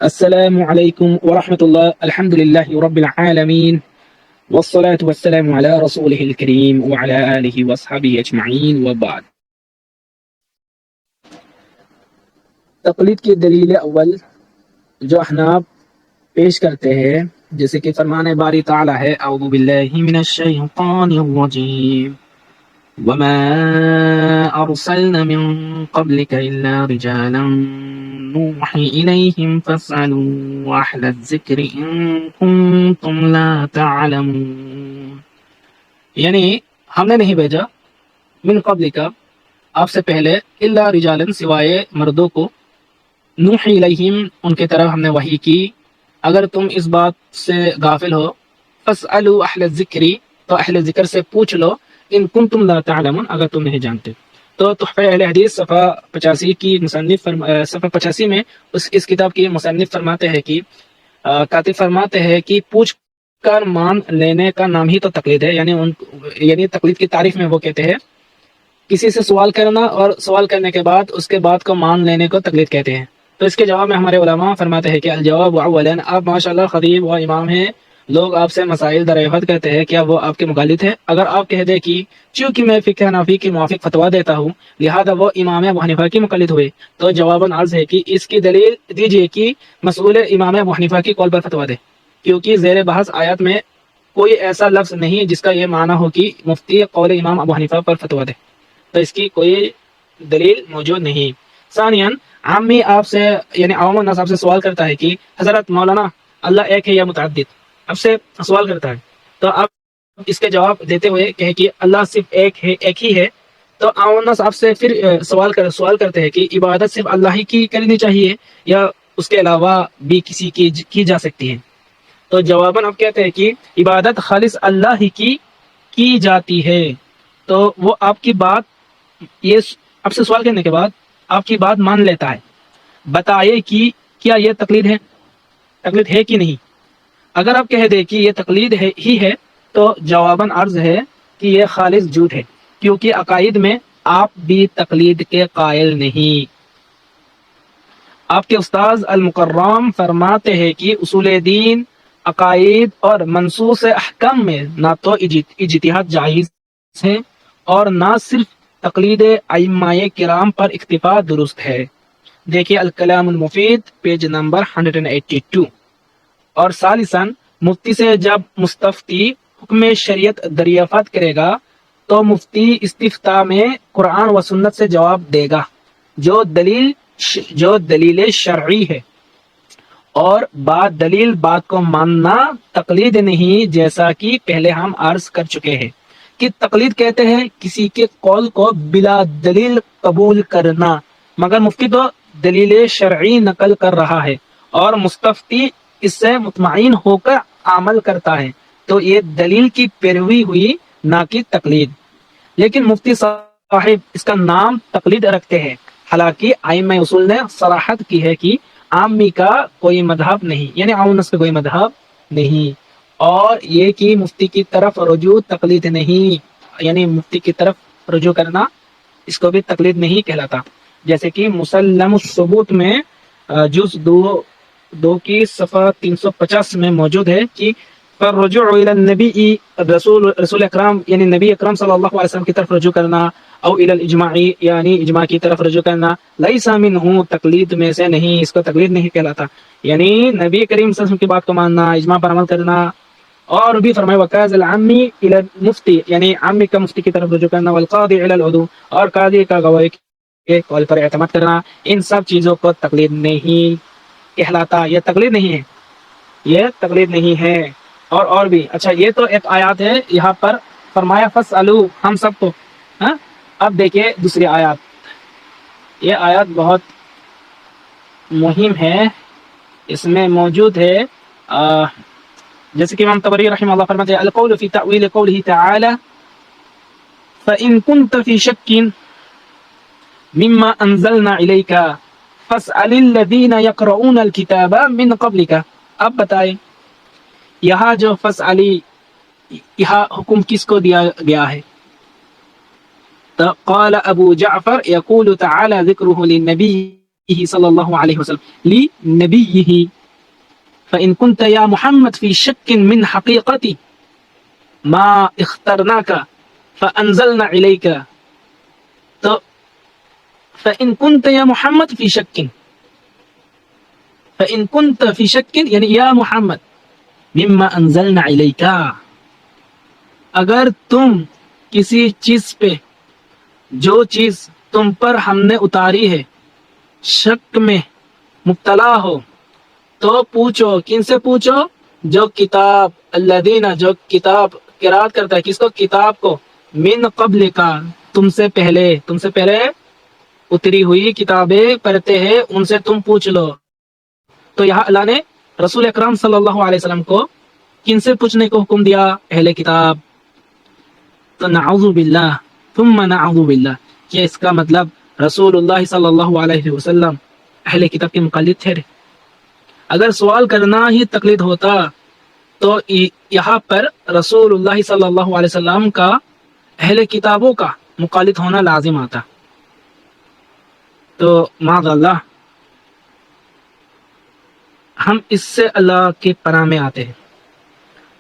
السلام علیکم ورحمۃ اللہ الحمد للہ رب العالمین والصلاة والسلام علی رسولہ الکریم وعلی آلہ وصحبہ اجمعین وبعد۔ تقلید کی دلیل اول جو احناف پیش کرتے ہیں، جیسے کہ فرمان باری تعالی ہے اعوذ باللہ من الشیطان الرجیم وما ارسلنا من قبلك الا رجالا نوحی الیہم فاسألوا اہل الذکر ان کنتم لا تعلمون، یعنی ہم نے نہیں بھیجا من قبل کا آپ سے پہلے الا رجالا سوائے مردوں کو، نوحی الیہم ان کی طرف ہم نے وحی کی، اگر تم اس بات سے غافل ہو فاسألوا اہل الذکر تو اہل ذکر سے پوچھ لو ان کنتم لا تعلمون اگر تم نہیں جانتے۔ تو تحفہ اہل حدیث صفحہ 85 کی صفحہ 85 میں اس کتاب کی مصنف فرماتے ہیں کہ کاتب فرماتے ہیں کہ پوچھ کر مان لینے کا نام ہی تو تقلید ہے، یعنی تقلید کی تعریف میں وہ کہتے ہیں کسی سے سوال کرنا اور سوال کرنے کے بعد اس کے بعد کو مان لینے کو تقلید کہتے ہیں۔ تو اس کے جواب میں ہمارے علماء فرماتے ہیں کہ الجواب اولا، آپ ماشاءاللہ خطیب و امام ہیں، لوگ آپ سے مسائل دریافت کرتے ہیں، کیا وہ آپ کے مخالف ہے؟ اگر آپ کہہ دیں کہ چونکہ میں فقہ حنفی کے موافق فتویٰ دیتا ہوں لہذا وہ امام ابو حنیفہ کی مقلد ہوئے، تو جواباً عرض ہے کہ اس کی دلیل دیجیے کہ مسئول امام ابو حنیفہ کی قول پر فتویٰ دے، کیونکہ زیر بحث آیات میں کوئی ایسا لفظ نہیں جس کا یہ معنی ہو کہ مفتی قول امام ابو حنیفہ پر فتویٰ دے، تو اس کی کوئی دلیل موجود نہیں۔ ثانیاً عامی آپ سے یعنی عوام الناس آپ سے سوال کرتا ہے کہ حضرت مولانا اللہ ایک ہے یا متعدد، آپ سے سوال کرتا ہے، تو آپ اس کے جواب دیتے ہوئے کہے کہ اللہ صرف ایک ہے، ایک ہی ہے، تو عوام الناس آپ سے پھر سوال کرتے ہیں کہ عبادت صرف اللہ ہی کی کرنی چاہیے یا اس کے علاوہ بھی کسی کی جا سکتی ہے؟ تو جواباً آپ کہتے ہیں کہ عبادت خالص اللہ ہی کی جاتی ہے۔ تو وہ آپ کی بات یہ آپ سے سوال کرنے کے بعد آپ کی بات مان لیتا ہے، بتائیے کہ کیا یہ تقلید ہے کہ نہیں؟ اگر آپ کہہ دیں کہ یہ تقلید ہی ہے تو جواباً عرض ہے کہ یہ خالص جھوٹ ہے، کیونکہ عقائد میں آپ بھی تقلید کے قائل نہیں۔ آپ کے استاذ المکرم فرماتے ہیں کہ اصول دین، عقائد اور منصوص احکام میں نہ تو اجتہاد جائز ہے اور نہ صرف تقلید ائمہ کرام پر اکتفا درست ہے۔ دیکھیے الکلام المفید پیج نمبر 182۔ اور ثالثاً مفتی سے جب مستفتی حکم شریعت دریافت کرے گا تو مفتی استفتاء میں قرآن و سنت سے جواب دے گا جو دلیل شرعی ہے، اور دلیل بات کو ماننا تقلید نہیں، جیسا کہ پہلے ہم عرض کر چکے ہیں کہ تقلید کہتے ہیں کسی کے قول کو بلا دلیل قبول کرنا، مگر مفتی تو دلیل شرعی نقل کر رہا ہے اور مستفتی اس سے مطمئن ہو کر عمل کرتا ہے، تو یہ دلیل کی پیروی ہوئی نہ کہ تقلید۔ لیکن مفتی صاحب اس کا نام تقلید رکھتے ہیں، حالانکہ ائمہ اصول نے صراحت کی ہے کہ عامی کا کوئی مذہب نہیں، یعنی عام الناس کا کوئی مذہب نہیں، اور یہ کہ مفتی کی طرف رجوع تقلید نہیں، یعنی مفتی کی طرف رجوع کرنا اس کو بھی تقلید نہیں کہلاتا، جیسے کہ مسلم الثبوت میں جز 2 کی صفحہ 350 میں موجود ہے کہ فالرجوع الى النبی رسول اکرم یعنی نبی اکرم صلی اللہ علیہ وسلم کی طرف رجوع کرنا، او الى الاجماع یعنی اجماع کی طرف رجوع کرنا، لیس منہ تقلید میں سے نہیں، اس کو تقلید نہیں کہلاتا، یعنی نبی کریم صلی اللہ علیہ وسلم کی بات کو ماننا، اجماع پر عمل کرنا۔ اور بھی فرمائے وقاض العامی الى المفتی یعنی عامی کا مفتی کی طرف رجوع کرنا، والقاضی الى العضو اور قاضی کا گواہی کے قول پر اعتماد کرنا، ان سب چیزوں کو تقلید نہیں کہلاتا، یہ تقلید نہیں ہے، یہ تقلید نہیں ہے۔ اور بھی اچھا، یہ تو ایک آیات ہے، یہاں پر فرمایا فاسألو ہم سب کو، اب دیکھیے دوسری آیات، یہ آیات بہت مہم ہے، اس میں موجود ہے جیسے کہ امام طبری رحمہ اللہ فرماتے ہیں القول فی تأویل قوله تعالی فإن كنت في شك مما انزلنا إليك فاسأل الذين يقرؤون الكتاب من قبلك۔ اب بتائیں یہاں جو فاسألی، یہاں حکم کس کو دیا گیا ہے؟ قال ابو جعفر يقول تعالى ذكره للنبي صلی اللہ علیہ وسلم لنبیہ فإن كنت يا محمد في شك من حقيقتي ما اخترناك فأنزلنا إليك. تو فإن كنت يا محمد في شك، فإن كنت في شك یعنی یا محمد مما انزلنا إليك، اگر تم کسی چیز پہ جو چیز تم پر ہم نے اتاری ہے شک میں مبتلا ہو تو پوچھو. کن سے پوچھو؟ جو کتاب الذین، جو کتاب قرات کرتا ہے کس کو؟ کتاب کو. من قبل کا، تم سے پہلے اتری ہوئی کتابیں پڑھتے ہیں ان سے تم پوچھ لو. تو یہاں اللہ نے رسول اکرم صلی اللہ علیہ وسلم کو کن سے پوچھنے کو حکم دیا؟ اہل کتاب. تو نعوذ باللہ ثم نعوذ باللہ، کہ اس کا مطلب رسول اللہ صلی اللہ علیہ وسلم اہل کتاب کے مقلد تھے. اگر سوال کرنا ہی تقلید ہوتا تو یہاں پر رسول اللہ صلی اللہ علیہ وسلم کا اہل کتابوں کا مقلد ہونا لازم آتا. تو معاذ اللہ ہم اس سے اللہ کے پناہ میں آتے ہیں.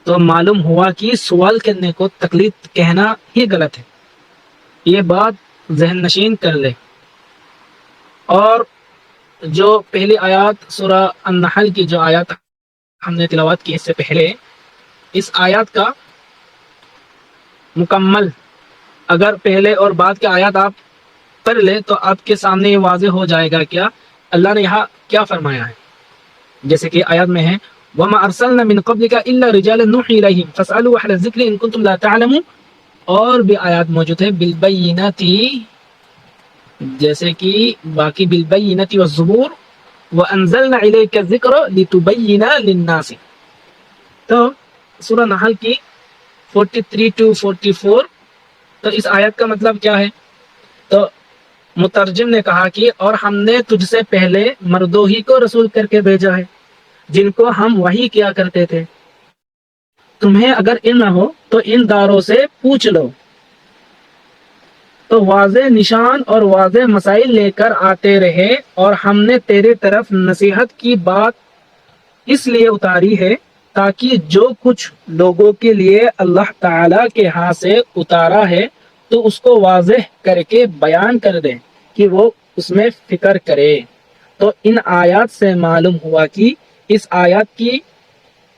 تو معلوم ہوا کہ سوال کرنے کو تقلید کہنا ہی غلط ہے. یہ بات ذہن نشین کر لے. اور جو پہلی آیات سورہ النحل کی جو آیات ہم نے تلاوت کی اس سے پہلے، اس آیات کا مکمل اگر پہلے اور بعد کے آیات آپ پڑھ لیں تو آپ کے سامنے یہ واضح ہو جائے گا کیا اللہ نے یہاں کیا فرمایا ہے. جیسے کہ آیات میں ہے وَمَا أَرْسَلْنَا مِن قَبْلِكَ إِلَّا رِجَالًا نُوحِي إِلَيْهِمْ فَاسْأَلُوا أَهْلَ الذِّكْرِ إِن كُنتُمْ لَا تَعْلَمُونَ. اور بھی آیات موجود ہے بالبینات، جیسے کہ باقی بالبینات والزبور وَأَنزَلْنَا إِلَيْكَ الذِّكْرَ لِتُبَيِّنَ لِلنَّاسِ. تو سورہ نحل کی 43 to 44. تو اس آیت کا مطلب کیا ہے؟ تو مترجم نے کہا کہ اور ہم نے تجھ سے پہلے مردوں ہی کو رسول کر کے بھیجا ہے جن کو ہم وحی کیا کرتے تھے. تمہیں اگر علم نہ ہو تو ان داروں سے پوچھ لو. تو واضح نشان اور واضح مسائل لے کر آتے رہے اور ہم نے تیرے طرف نصیحت کی بات اس لیے اتاری ہے تاکہ جو کچھ لوگوں کے لیے اللہ تعالی کے ہاں سے اتارا ہے تو اس کو واضح کر کے بیان کر دے کہ وہ اس میں فکر کرے. تو ان آیات سے معلوم ہوا کہ اس آیات کی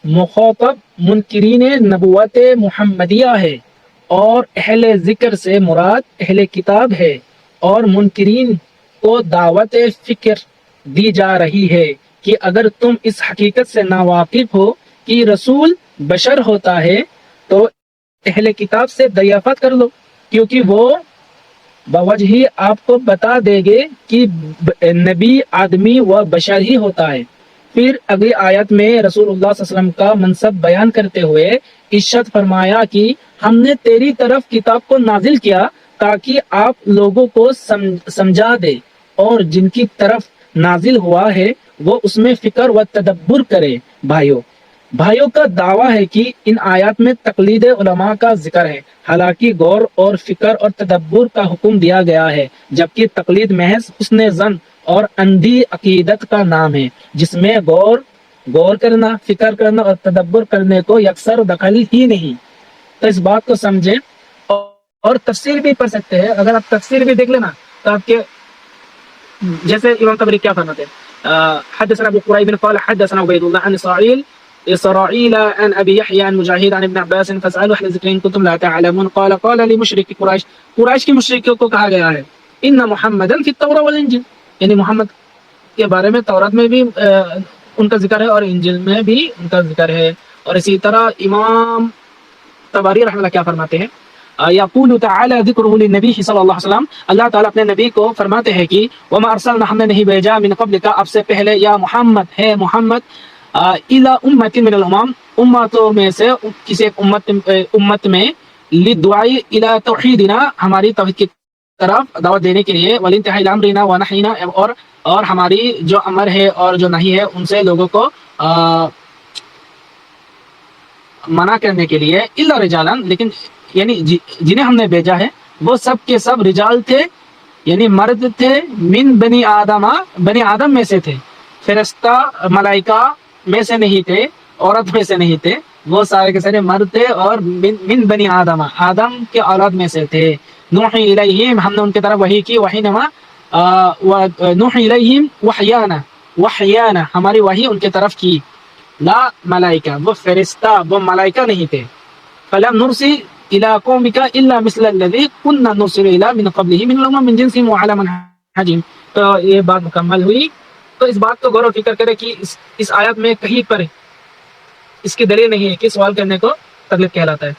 مخاطب منکرین نبوت محمدیہ ہے اور اہل ذکر سے مراد اہل کتاب ہے، اور منکرین کو دعوت فکر دی جا رہی ہے کہ اگر تم اس حقیقت سے ناواقف ہو کہ رسول بشر ہوتا ہے تو اہل کتاب سے دریافت کر لو، کیونکہ وہ بوجہ آپ کو بتا دے گے کہ نبی آدمی و بشر ہی ہوتا ہے. پھر اگلی آیت میں رسول اللہ صلی اللہ علیہ وسلم کا منصب بیان کرتے ہوئے ارشاد فرمایا کہ ہم نے تیری طرف کتاب کو نازل کیا تاکہ آپ لوگوں کو سمجھا دے، اور جن کی طرف نازل ہوا ہے وہ اس میں فکر و تدبر کرے. بھائیوں کا دعویٰ ہے کہ ان آیات میں تقلید علماء کا ذکر ہے، حالانکہ غور اور فکر اور تدبر کا حکم دیا گیا ہے، جبکہ تقلید محض حسن ظن اور اندھی عقیدت کا نام ہے جس میں غور کرنا، فکر کرنا اور تدبر کرنے کو یکسر دخل ہی نہیں. تو اس بات کو سمجھیں اور تفسیر بھی پڑھ سکتے ہیں. اگر آپ تفسیر بھی دیکھ لینا تو آپ کے جیسے امام طبری کیا فرماتے ہیں حدثنا ابو قريب قال حدثنا عبيد الله عن إسرائيل عن أبي يحيى عن مجاهد عن ابن عباس فاسألوا أهل الذكر إن كنتم لا تعلمون قال لمشرك قریش کی مشرکوں کو کہا گیا ہے ان محمدا فی التوراۃ والانجیل، یعنی محمد کے بارے میں تورات میں بھی ان کا ذکر ہے اور انجیل میں بھی ان کا ذکر ہے. اور اسی طرح امام طبری رحمہ اللہ کیا فرماتے ہیں یقول تعالی ذکرہ للنبی صلی اللہ علیہ وسلم، اللہ تعالیٰ اپنے نبی کو فرماتے ہیں کہ وما ارسلنا، ہم نے نہیں بھیجا من قبل کا اب سے پہلے، یا محمد ہے محمد الی امت من الامم، امتوں میں سے کسی ایک امت میں للدعاء الی توحیدنا، ہماری توحید کی طرف دعوت دینے کے لیے، والانتہاء الی امرنا ونہینا، اور ہماری جو امر ہے اور جو نہیں ہے ان سے لوگوں کو منع کرنے کے لیے. الا رجالا، لیکن یعنی جنہیں ہم نے بھیجا ہے وہ سب کے سب رجال تھے، یعنی مرد تھے من بنی آدم میں سے تھے، فرشتہ ملائکہ میں سے نہیں تھے، عورت میں سے نہیں تھے، وہ سارے کے سارے مرد تھے اور من بنی آدم کے اولاد میں سے تھے۔ نوحی الیہم، ہم نے ان کی طرف وحی کی، وحی نما نوحی الیہم وحیانا، ہماری وحی ان کی طرف کی، لا ملائکہ، وہ فرشتہ، وہ ملائکہ نہیں تھے۔ فلم نرسل الى قومك الا مثل الذي كنا نرسل الى من قبله من الامم من جنسهم وعلى منهجهم۔ تو یہ بات مکمل ہوئی۔ تو اس بات کو غور و فکر کرے کہ اس آیت میں کہیں پر اس کی دلیل نہیں ہے کہ سوال کرنے کو تکلیف کہلاتا ہے،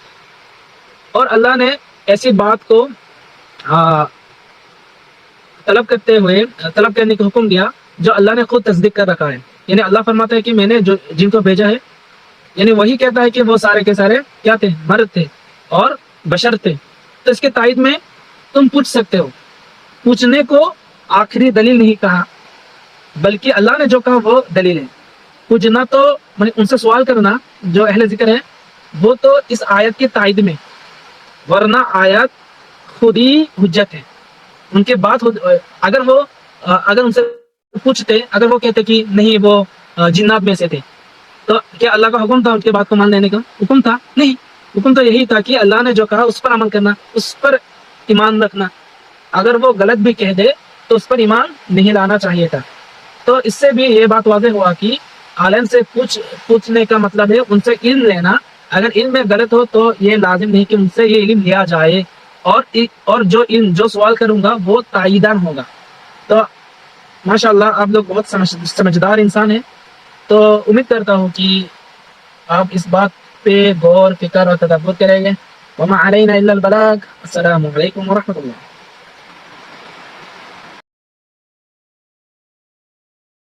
اور اللہ نے ایسی بات کو طلب کرنے کا حکم دیا جو اللہ نے خود تصدیق کر رکھا ہے۔ یعنی اللہ فرماتا ہے کہ میں نے جن کو بھیجا ہے، یعنی وہی کہتا ہے کہ وہ سارے کے سارے کیا تھے؟ مرد تھے اور بشر تھے۔ تو اس کے تائید میں تم پوچھ سکتے ہو، پوچھنے کو آخری دلیل نہیں کہا، بلکہ اللہ نے جو کہا وہ دلیل ہے۔ پوچھنا تو ان سے سوال کرنا جو اہل ذکر ہے وہ تو اس آیت کی تائید میں، ورنہ آیت خود ہی حجت ہے۔ ان کے بعد اگر ان سے پوچھتے، اگر وہ کہتے کہ نہیں وہ جنات میں سے تھے، تو کیا اللہ کا حکم تھا ان کے بات کو مان لینے کا؟ حکم تھا نہیں، حکم تو یہی تھا کہ اللہ نے جو کہا اس پر عمل کرنا، اس پر ایمان رکھنا۔ اگر وہ غلط بھی کہہ دے تو اس پر ایمان نہیں لانا چاہیے تھا۔ تو اس سے بھی یہ بات واضح ہوا کہ عالم سے پوچھنے کا مطلب ہے ان سے علم لینا۔ اگر علم میں غلط ہو تو یہ لازم نہیں کہ ان سے یہ علم لیا جائے، اور جو سوال کروں گا وہ تائیدان ہوگا۔ تو ماشاءاللہ آپ لوگ بہت سمجھدار انسان ہیں، تو امید کرتا ہوں کہ آپ اس بات پہ غور فکر اور تدبر کریں گے۔ وما علینا الا البلاغ۔ السلام علیکم ورحمۃ اللہ۔